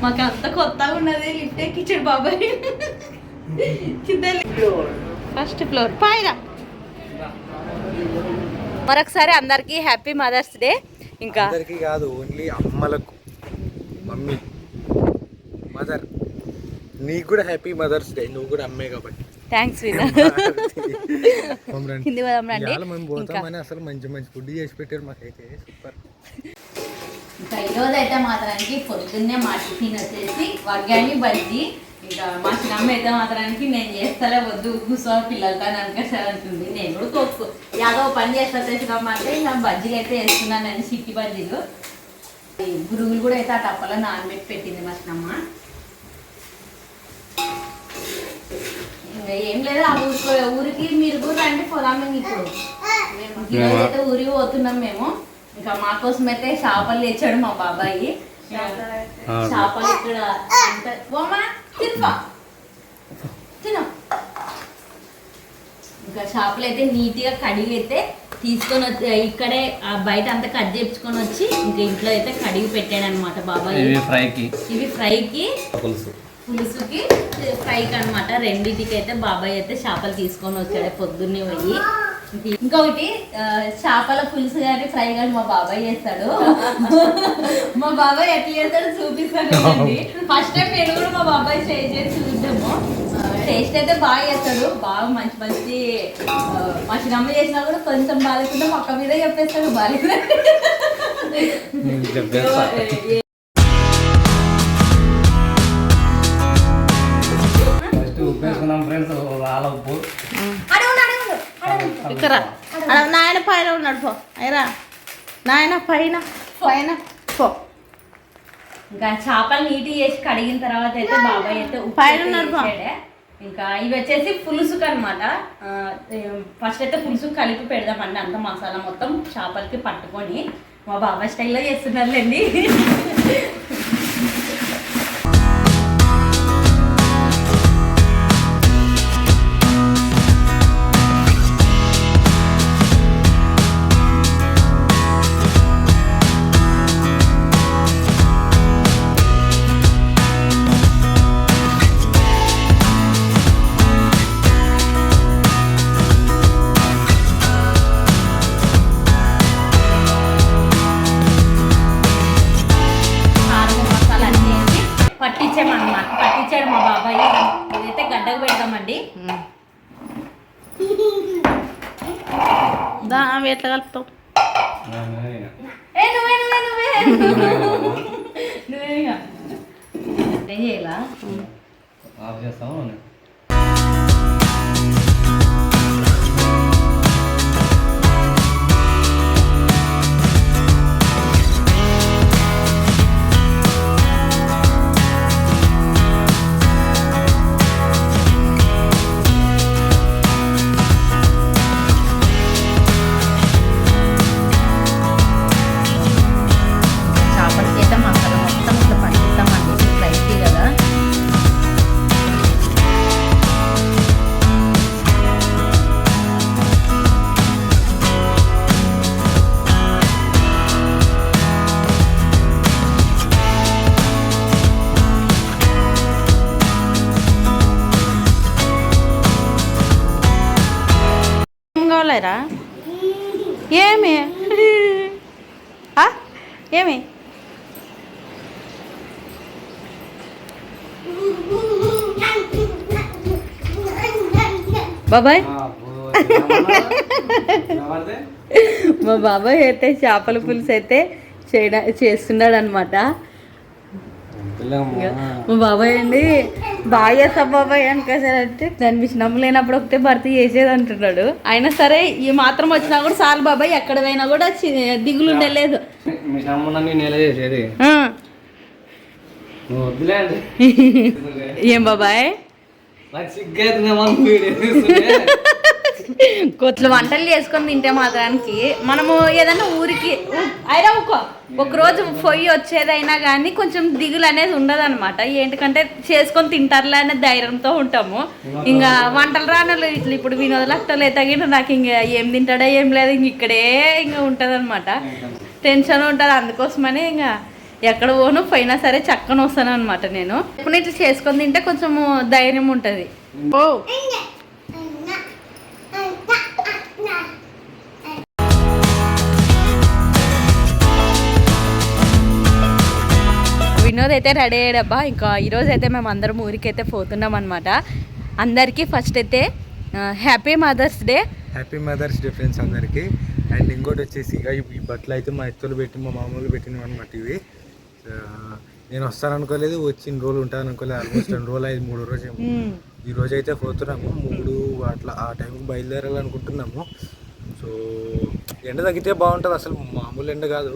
మాకు అంత కొత్తగా ఉన్నది లిఫ్ట్ ఎక్కించాడు బాబాయ్. ఫస్ట్ ఫ్లోర్ పైన. మరొకసారి అందరికి హ్యాపీ మదర్స్ డే. ఇంకా అందరికీ కాదు, ఓన్లీ అమ్మలకు, మమ్మీ, మదర్, నీకు కూడా హ్యాపీ మదర్స్ డే. నువ్వు కూడా అమ్మే కాబట్టి. థ్యాంక్స్ వినా. హిందీ పదం మేము పోతామని అసలు మంచి మంచి ఫుడ్ చేసి పెట్టారు మాకైతే. సూపర్. ఇంకా ఈరోజు అయితే మాత్రానికి పొద్దున్నే మా టిఫిన్ వచ్చేసి వగ్గాని బజ్జీ. ఇంకా మా చిన్నమ్మ అయితే మాత్రానికి నేను చేస్తాలే వద్దు కూర్చో పిల్లలతో అనుకుంటుంది. నేను కూడా తోపు యాదో పని చేస్తా తెచ్చుకోమంటే ఇంకా బజ్జీలు అయితే వేస్తున్నాను నేను, చిట్టి బజ్జీలు. గురుగులు కూడా అయితే ఆ టప్పలో నానబెట్టి పెట్టింది మా చిన్నమ్మ. ఇంకా ఏం లేదు, ఆ ఊరికి మీరు కూడా రండి పోదాం. ఇప్పుడు ఈరోజు అయితే ఊరికి పోతున్నాం మేము. ఇంకా మా కోసం అయితే చేపలు తెచ్చాడు మా బాబాయి. చేపలు ఇక్కడ తిను. ఇంకా చేపలు అయితే నీట్గా కడిగి అయితే తీసుకొని వచ్చి ఇక్కడే బయట అంతా కట్ చేయించుకొని వచ్చి ఇంకా ఇంట్లో అయితే కడిగి పెట్టాడు అనమాట బాబాయ్. ఇవి ఫ్రైకి, పులుసుకి, ఫ్రైకి అనమాట. రెండింటికి అయితే బాబాయ్ అయితే చేపలు తీసుకొని వచ్చాడు పొద్దున్నే పోయి. ఇంకొకటి చేపల పులుసు కానీ ఫ్రై కానీ మా బాబాయ్ చేస్తాడు. మా బాబాయ్ ఎట్లా చేస్తాడో చూపిస్తాడు. ఫస్ట్ టైం నేను కూడా మా బాబాయ్ ట్రై చేసి చూద్దాము. టేస్ట్ అయితే బాగా చేస్తాడు, బాగా మంచి మంచి. మా చిన్నమ్మ చేసినా కూడా కొంచెం బాగాలేకుండా పక్క మీద చెప్పేస్తాడు బాగా. ఇక్కడ నాయన పైన ఉన్నాడు పో. అయిరా నాయన పైన పైన పో. ఇంకా చేపలు నీటి చేసి కడిగిన తర్వాత అయితే బాబాయ్ అయితే పైన ఉన్నాడు. ఇంకా ఇవి వచ్చేసి పులుసుకు అనమాట. ఫస్ట్ అయితే పులుసు కలిపి పెడదామండి, అంత మసాలా మొత్తం చేపలకి పట్టుకొని. మా బాబాయ్ స్టైల్లో చేస్తున్నారులేండి. పట్టించాడు మా బాబాయ్. ఇదైతే గడ్డకు పెడతామండి. ఎట్లా కలుపుతావు? నువ్వేగా ఏం చేయాలా? ఏమి ఏమి బాబాయ్? మా బాబాయ్ అయితే చేపల పులుసు అయితే చేస్తున్నాడు అనమాట. మా బాబాయ్ అండి బాగా చేస్తా బాబాయ్ అనుకోసారంటే దాన్ని నమ్మలేనప్పుడు ఒకటే భర్తీ చేసేది అంటున్నాడు. అయినా సరే ఈ మాత్రం వచ్చినా కూడా చాలు బాబాయ్, ఎక్కడ పోయినా కూడా దిగులు ఉండలేదు. ఏం బాబాయ్ కొట్లు వంటలు చేసుకొని తింటే మాత్రానికి మనము ఏదైనా ఊరికి అయినా ఒక రోజు పొయ్యి వచ్చేదైనా కానీ కొంచెం దిగులు అనేది ఉండదు అనమాట. ఏంటంటే చేసుకొని తింటారులే అనే ధైర్యంతో ఉంటాము. ఇంకా వంటలు రానలు ఇట్లా ఇప్పుడు వినోదలక్కలే తగిన నాకు ఇంకా ఏం తింటాడో ఏం లేదు, ఇంక ఇక్కడే ఇంకా ఉంటుంది అనమాట. టెన్షన్ ఉంటుంది. అందుకోసమని ఇంకా ఎక్కడ పోను పోయినా సరే చక్కన వస్తాను అనమాట నేను. ఇప్పుడు ఇట్లా చేసుకొని తింటే కొంచెం ధైర్యం ఉంటుంది. ఓ వినోద్ అయితే రెడీ అయ్యాడబ్బా. ఇంకా ఈరోజు అయితే మేము అందరం ఊరికైతే పోతున్నాం అనమాట. అందరికీ ఫస్ట్ అయితే happy mother's day. Happy mother's day friends అందరికీ. అండ్ ఇంకోటి వచ్చేసి ఇక ఈ బట్టలు అయితే మా ఎత్తులు పెట్టి మా మామూలు పెట్టినవి అనమాట. ఇవి నేను వస్తాను అనుకోలేదు, వచ్చిన రోజులు ఉంటాను అనుకోలేదు. ఆల్మోస్ట్ 2 రోజులు 3 రోజు ఈ రోజు అయితే పోతున్నాము. 3 అట్లా ఆ టైంకి బయలుదేరాలనుకుంటున్నాము. సో ఎండ తగ్గితే బాగుంటుంది. అసలు మామూలు ఎండ కాదు.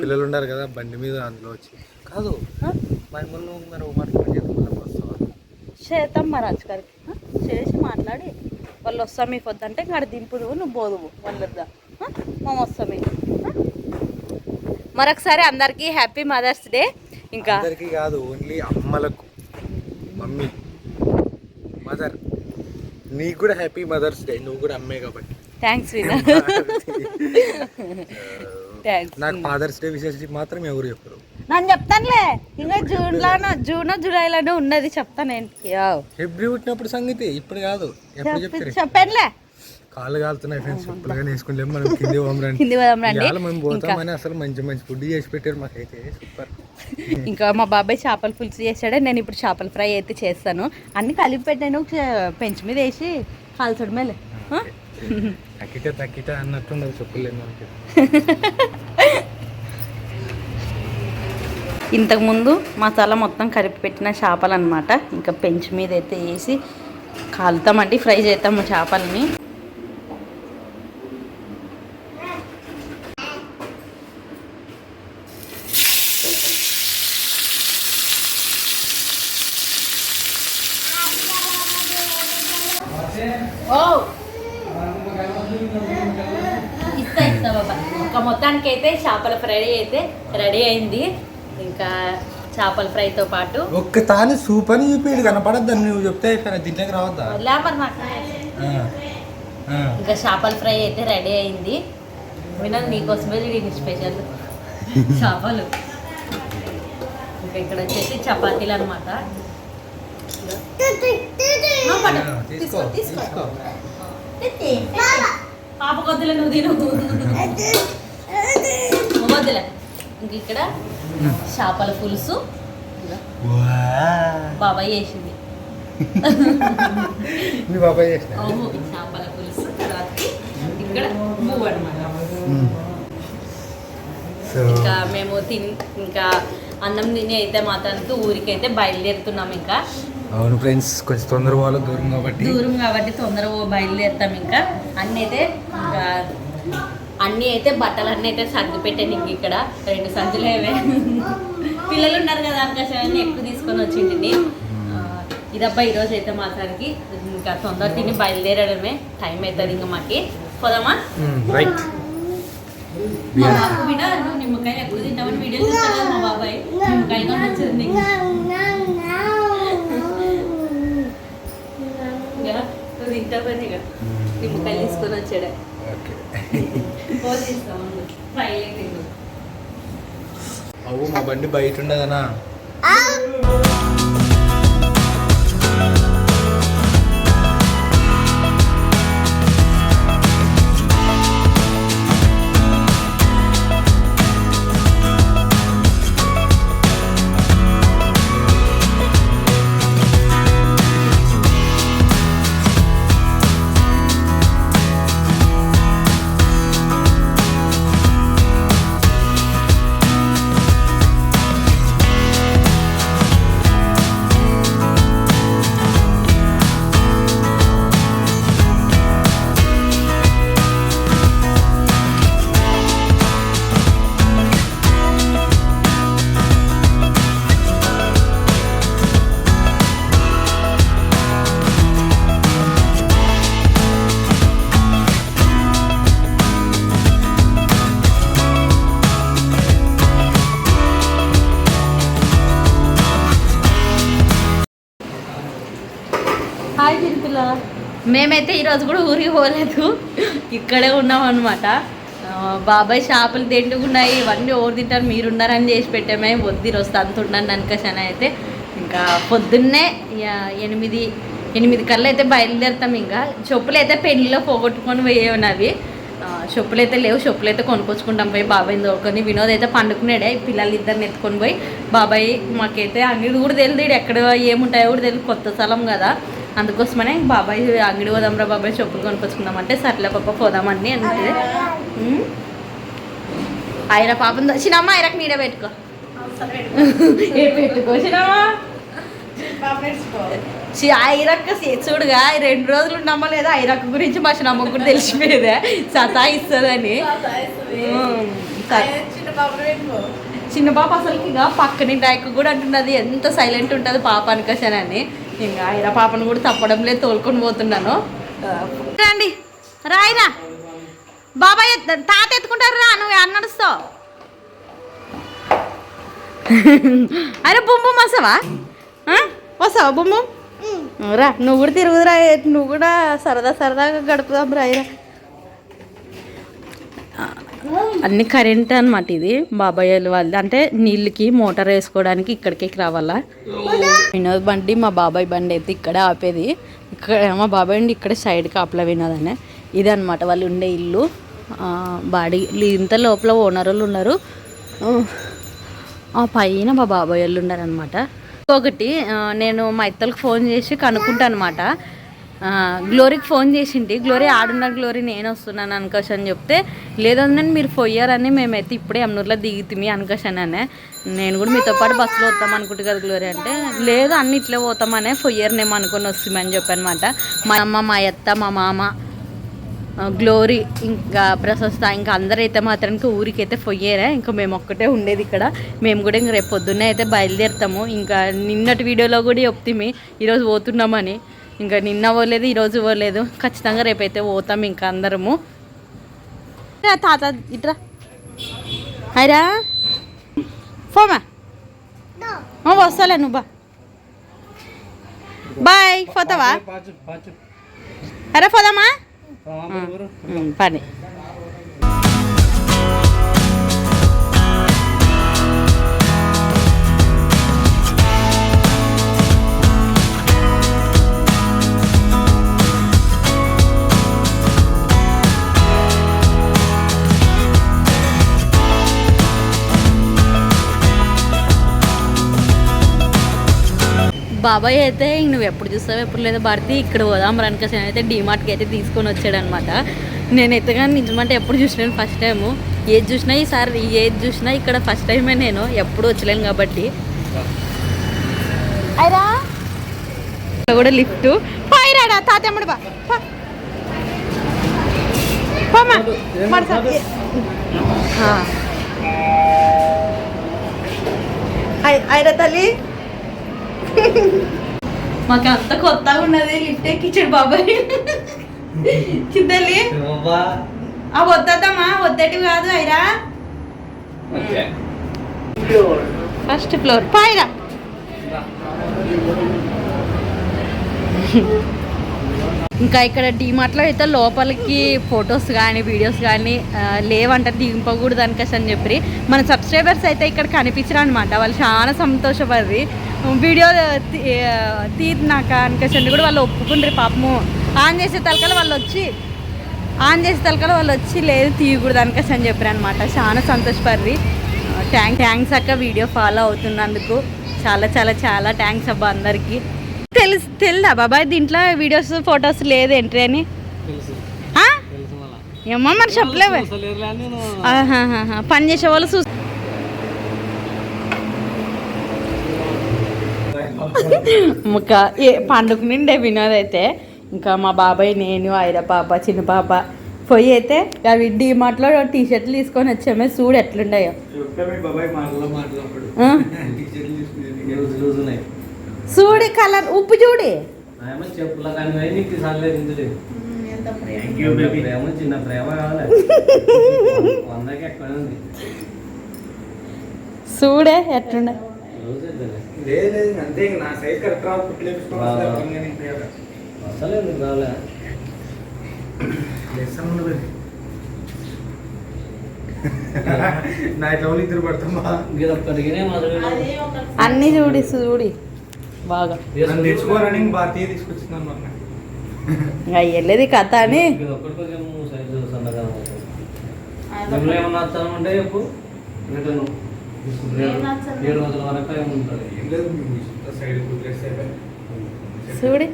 పిల్లలు ఉన్నారు కదా బండి మీద, అందులో వచ్చి కాదు మరి చేద్దాం మరి రాజుగారికి చేసి మాట్లాడి వాళ్ళు వస్తాం మీకు వద్దంటే ఇంకా దింపుదు, నువ్వు పోదువు వాళ్ళద్దా మేము వస్తాం. మరొకసారి అందరికీ హ్యాపీ మదర్స్ డే. ఇంకా అందరికీ కాదు, ఓన్లీ అమ్మలకు, మమ్మీ, మదర్, నీకు కూడా హ్యాపీ మదర్స్ డే. నువ్వు కూడా అమ్మే కాబట్టి థ్యాంక్స్ వినా. నాకు ఫాదర్స్ డే విశేష మాత్రం ఎవరు చెప్పరు. నేను చెప్తానులే, ఇంకా జూన్ జూలైలోనే ఉన్నది చెప్తాను. ఫిబ్రవరి పుట్టినప్పుడు సంగతి ఇప్పుడు కాదు, ఎప్పుడు చెప్తారు చెప్పానులే. కాళ్ళు కాలుతున్నాయి ఫ్రెండ్స్, చెప్పులుగా వేసుకుంటాం మనం. కింది మనం పోతామని అసలు మంచి మంచి ఫుడ్ చేసి పెట్టారు మాకైతే, సూపర్. ఇంకా మా బాబాయ్ చేపల పులుసు చేసాడే, నేను ఇప్పుడు చేపల ఫ్రై అయితే చేస్తాను. అన్ని కలిపి పెట్టాను, పెంచి మీద వేసి కాల్చడం మేలే. తక్కిట అన్నట్టుండదు, చెప్పులేదు మనకి. ఇంతకుముందు మసాలా మొత్తం కలిపి పెట్టిన చేపలు అనమాట. ఇంకా పెంచి మీద అయితే వేసి కాలుతామండి, ఫ్రై చేస్తాము చేపలని. ఇస్తా బాబా. ఇంకా మొత్తానికి అయితే చేపల ఫ్రై అయితే రెడీ అయింది. ఇంకా చేపల ఫ్రైతో పాటు ఒక్క తాను సూప్ అని చూపేది కనపడద్దని నువ్వు చెప్తే దీంట్లోకి రావద్దా. ఇంకా చేపల ఫ్రై అయితే రెడీ అయింది. వినోద్ నీకోసమే దీని స్పెషల్ చేపలు. ఇంకా ఇక్కడ వచ్చేసి చపాతీలు అనమాట. పాప కొద్దులే, నువ్వు తిను వద్దులే. ఇంక ఇక్కడ చేపల పులుసు బాబాయ్ చేసింది. చేపల పులుసు తర్వాత ఇక్కడ పువ్వు అనమాట. ఇంకా మేము ఇంకా అన్నం తిని అయితే మాత్రానికి ఊరికైతే బయలుదేరుతున్నాం. ఇంకా అవును ఫ్రెండ్స్, కొంచెం తొందర పోవాలి, దూరం కాబట్టి తొందరగా బయలుదేరుతాం. ఇంకా అన్నీ అయితే బట్టలు అన్నీ అయితే సర్ది పెట్టాను. ఇంక ఇక్కడ 2 సంచులు ఏవే పిల్లలు ఉన్నారు కదా అందుకోసం ఎక్కువ తీసుకొని వచ్చింది. ఇదబ్బా ఈరోజు అయితే మాత్రానికి ఇంకా తొందర తిని బయలుదేరడమే టైం అవుతుంది. ఇంకా మాకి పోదామా. రైట్. వినా నువ్వు నిమ్మకాయలు ఎక్కువ తింటామని వీడియో చూస్తాను కదా మా బాబాయ్. నిమ్మకాయలు కూడా వచ్చింది. నువ్వు తింటావని ఇక నిమ్మకాయలు తీసుకొని వచ్చాడే. అవు మా బండి బయట ఉండదనా. హాయ్ తిరుపతిలో మేమైతే ఈరోజు కూడా ఊరికి పోలేదు, ఇక్కడే ఉన్నాం అనమాట. బాబాయ్ చేపలు తింటున్నాయి, ఇవన్నీ ఎవరు తింటారు మీరున్నారని చేసి పెట్టామే. వద్దు వస్తే అంత ఉన్నాను అనుకోసాను. అయితే ఇంకా పొద్దున్నే 8 కల్లా అయితే బయలుదేరుతాం. ఇంకా చెప్పులు అయితే పెళ్లిలో పోగొట్టుకొని పోయేవి. చెప్పులు అయితే లేవు, చెప్పులు అయితే కొనుక్కొచ్చుకుంటాం పోయి బాబాయ్ని తోడుకొని. వినోద్ అయితే పండుకున్నాడే, పిల్లలు ఇద్దరిని ఎత్తుకొని పోయి. బాబాయ్ మాకైతే అంగడి కూడా తెలియదు, ఎక్కడ ఏముంటాయో కూడా తెలియదు, కొత్త స్థలం కదా. అందుకోసమనే బాబాయ్ అంగడి పోదాంరా బాబాయ్ చెప్పులు కొనుక్కొచ్చుకుందాం అంటే సర్లే పాప పోదామని అంటే ఐరా పాపం చిన్నమ్మ ఐరాకు నీడే పెట్టుకో పెట్టుకో చిన్నమ్మ ఐరక్క చూడుగా 2 రోజులు ఉన్నామో లేదా ఐరక్క గురించి మా చిన్నమ్మకు కూడా తెలిసిపోయేదే సతాయిస్తుందని. చిన్న పాప అసలుకి ఇక పక్కని డైక్ కూడా అంటున్నది ఎంత సైలెంట్ ఉంటుంది పాప అనుకోసానని. ఇంకా ఐరా పాపను కూడా తప్పడం లేదు, తోలుకొని పోతున్నాను. రండి రాయిరా బాబాయ్ తాత ఎత్తుకుంటారు రా, నువ్వు అన్న నడుస్తావు. అరే బొమ్మ వస్తావా వస్తావా బొమ్మ రా, నువ్వు కూడా తిరుగుదురా, నువ్వు కూడా సరదాగా గడుపుదాం రాయిరా. అన్ని కరెంట్ అనమాట. ఇది బాబాయ్ వాళ్ళది, అంటే నీళ్ళకి మోటార్ వేసుకోవడానికి ఇక్కడికి రావాలా. వినోద్ బండి మా బాబాయ్ బండి అయితే ఇక్కడ ఆపేది. ఇక్కడ మా బాబాయ్ అండి ఇక్కడ సైడ్కి ఆపలా వినోదనే. ఇది అనమాట వాళ్ళు ఉండే ఇల్లు. బాడీ ఇంత లోపల ఓనర్లు ఉన్నారు, ఆ పైన మా బాబాయ్ వాళ్ళు ఉన్నారనమాట. ఒకటి నేను మా ఇత్తలకు ఫోన్ చేసి కనుక్కుంటాను అనమాట. గ్లోరీకి ఫోన్ చేసింటి, గ్లోరీ ఆడున్నారు గ్లోరీ నేను వస్తున్నాను అనుకోసం అని చెప్తే లేదండి మీరు పోయారని మేమైతే ఇప్పుడే అమ్నూరులో దిగుతుంది అనుకోసాననే. నేను కూడా మీతో పాటు బస్సులో వస్తాం అనుకుంటు కదా గ్లోరీ అంటే లేదు అన్ని ఇట్లే పోతామనే పోయారనేమో అనుకొని వస్తామని చెప్పనమాట. మా అమ్మ మా అత్త మా మామ గ్లోరీ ఇంకా ప్రశస్త ఇంకా అందరైతే మాత్రానికి ఊరికైతే పోయారా. ఇంకా మేము ఒక్కటే ఉండేది ఇక్కడ. మేము కూడా ఇంక రేపు పొద్దున్నే అయితే బయలుదేరుతాము. ఇంకా నిన్నటి వీడియోలో కూడా చెప్తాము ఈరోజు పోతున్నామని. ఇంకా నిన్న పోలేదు, ఈరోజు పోలేదు, ఖచ్చితంగా రేపైతే పోతాం ఇంకా అందరము. తాత ఇట్రా అయిరా పోమా వస్తాలే నువ్వు బాయ్ పోతావా అరే పోదామా పని. బాబాయ్ అయితే నువ్వు ఎప్పుడు చూస్తావు ఎప్పుడు లేదా భారతి ఇక్కడ పోదాం రనకసి అయితే డీమార్ట్కి అయితే తీసుకొని వచ్చాడనమాట. నేనైతే కానీ నిజమంటే ఎప్పుడు చూసినాను ఫస్ట్ టైము. ఏది చూసినా ఈసారి ఏది చూసినా ఇక్కడ ఫస్ట్ టైమే, నేను ఎప్పుడు వచ్చలేను కాబట్టి. అయిరా కూడా లిఫ్ట్ పైరాడా తాతమ్మడు బా అయిరా తల్లి. మాకు అంత కొత్తగా ఉన్నది లిఫ్ట్ ఎక్కించాడు బాబాయ్. చిద్దల్లి వద్దమ్మా వద్దటివి కాదు అయిరా ఫస్ట్ ఫ్లోర్ పైరా. ఇంకా ఇక్కడ డీమార్ట్లో అయితే లోపలికి ఫొటోస్ కానీ వీడియోస్ కానీ లేవంట, దింపకూడదు అనుకోసం అని చెప్పి మన సబ్స్క్రైబర్స్ అయితే ఇక్కడ కనిపించరు అనమాట. వాళ్ళు చాలా సంతోషపడి వీడియో తీరినాక అనుకోసం కూడా వాళ్ళు ఒప్పుకుంటారు పాపము. ఆన్ చేసే తలకలు వాళ్ళు వచ్చి లేదు తీయకూడదు అనుకోసం అని చెప్పారు అనమాట. చాలా సంతోషపడి థ్యాంక్స్ అక్క, వీడియో ఫాలో అవుతున్నందుకు చాలా చాలా చాలా థ్యాంక్స్ అబ్బా అందరికీ. తెలుదా బాబాయ్ దీంట్లో వీడియోస్ ఫొటోస్ లేదు ఎంట్రీ అని? ఏమో మరి చెప్పలేవే, పని చేసే వాళ్ళు ఇంకా పండుగ నిండే వినోద్ అయితే ఇంకా మా బాబాయ్ నేను ఐరా పాప చిన్న పాప పోయి అయితే అవి డీమార్ట్లో టీషర్ట్లు తీసుకొని వచ్చామే. చూడు ఎట్లుండాయో చూడి కలర్ ఉప్పు చూడి చూడే ఎట్లుండే. నా ఇట్లా ఇద్దరు పడతామా అన్ని చూడి బాగా నన్ను తెచ్చుకోవాలని భారతీయ తీసుకొచ్చింది అన్న వెళ్ళేది కథ అని ఏమన్నా చెప్పు 700 వరకు ఏముంటుంది. ఏం లేదు సైడ్ కుదిరేస్తే చూడి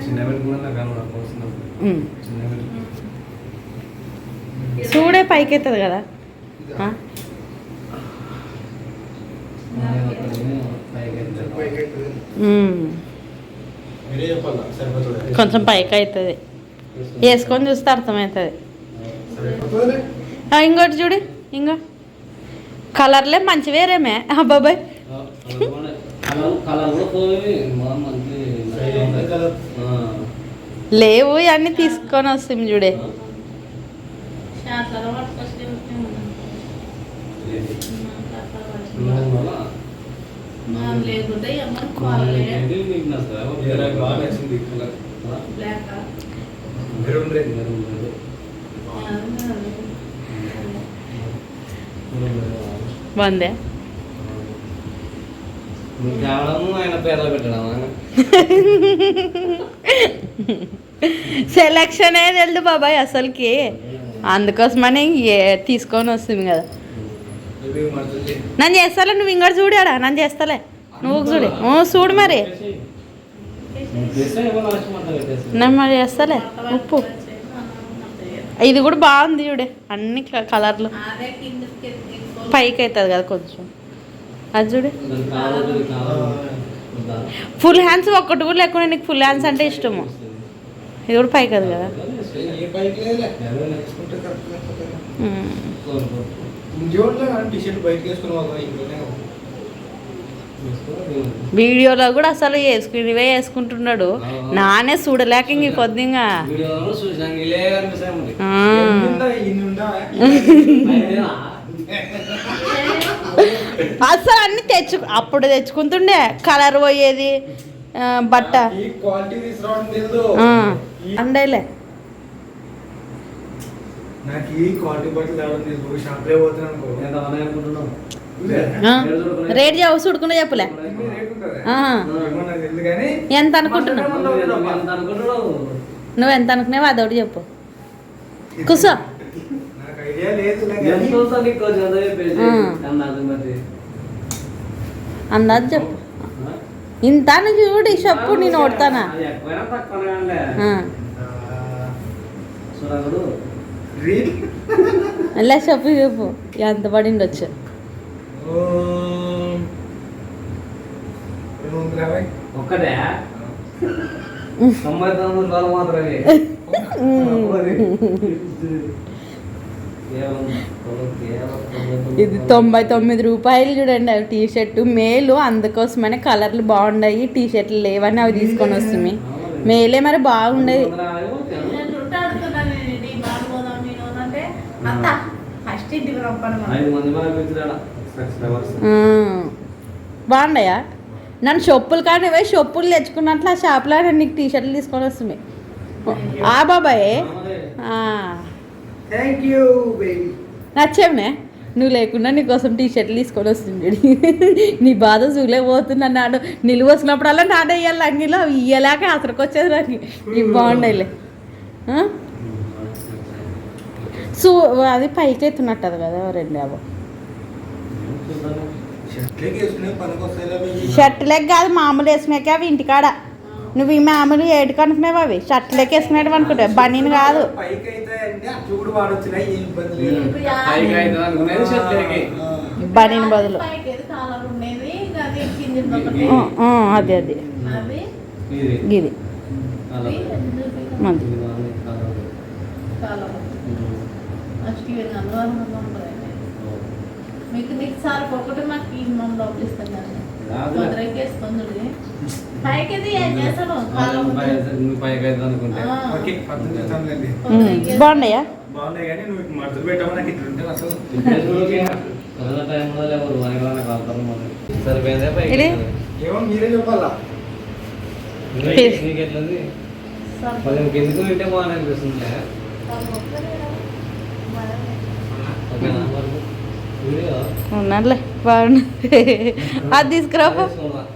చిన్న పెట్టుకున్నా చూడే పైకి అవుతుంది కదా మీరే చెప్పాలా సరిపోతుంది కొంచెం పైకి అవుతుంది వేసుకొని చూస్తే అర్థమవుతుంది ఇంకోటి చూడు ఇంకా కలర్లే మంచి వేరేమే బాబాయ్ లేవు అన్నీ తీసుకొని వస్తాం చూడే బాగుందే ఆయన పేర్లు పెట్టడం సెలక్షన్ ఏది వెళ్దు బాబాయ్ అసలుకి అందుకోసమని తీసుకొని వస్తుంది కదా నన్ను చేస్తాలే నువ్వు ఇంకోటి చూడాడా నన్ను చేస్తాలే నువ్వు చూడు చూడు మరి నేను మరి చేస్తాలే ఉప్పు ఇది కూడా బాగుంది చూడే అన్ని కలర్లు పైకి అవుతుంది కదా కొంచెం అది చూడు ఫుల్ హ్యాండ్స్ ఒక్కటి కూడా లేకుండా నీకు ఫుల్ హ్యాండ్స్ అంటే ఇష్టము ఇది కూడా పైకి అది కదా వీడియోలో కూడా అసలు వేసుకునివే వేసుకుంటున్నాడు నానే చూడలేక ఇంక కొద్దిగా అసలు అన్ని అప్పుడు తెచ్చుకుంటుండే కలర్ పోయేది బట్ట అండేలే రేట్ చూడుకున్నా చెప్పలే ఎంత అనుకుంటున్నావు నువ్వు ఎంత అనుకున్నావు అదొకటి చెప్పు కూర్చో అందాజు చెప్పు ఇంత చూడు చెప్పు నేను ఓడతానా అలా చెప్పు చెప్పు ఎంత పడిండొచ్చు ఒక్కటే 99 మాత్రమే ఇది 99 రూపాయలు చూడండి అవి టీ షర్ట్ మేలు అందుకోసమనే కలర్లు బాగున్నాయి టీ షర్ట్లు లేవని అవి తీసుకొని వస్తుంది మేలే మరి బాగుండేది బాగున్నాయా నన్ను షొప్పులు కానీ పోయి షొప్పులు తెచ్చుకున్నట్లు ఆ షాప్లో నీకు టీ షర్ట్లు తీసుకొని వస్తుంది ఆ బాబాయ్ నచ్చేమనే నువ్వు లేకుండా నీకోసం టీ షర్ట్లు తీసుకొని వస్తుంది నీ బాధ చూలేకపోతున్నా నాడు నిలువ వచ్చినప్పుడల్లా నాడే ఇవ్వాలి అంగిలో ఇయ్యలేక అసలుకి వచ్చేది నాకు ఇవి బాగుండాయిలే అది పైకి ఎత్తున్నట్టు అది కదా రెండు యాభై షర్ట్ లెక్క కాదు మామూలు వేసుకునేక అవి ఇంటికాడ నువ్వు ఈ మామూలు ఏడు కనుక్కునేవి అవి షర్ట్ లెక్క వేసుకునేవి అనుకుంటావు బనీన్ కాదు బనీన్ బదులు అది అది ఇది మంది మీకు నీకు సార్ ఒకటి మాకు ఈ మనం లోపల ఇస్తాం బాగున్నాయా మీరే చెప్పాలా ఎందుకు తింటే బాగా అనిపిస్తుంది ఓకేనా వీడియో ఉన్నారులే బాగుంది అది తీసుకురా చూడాలి.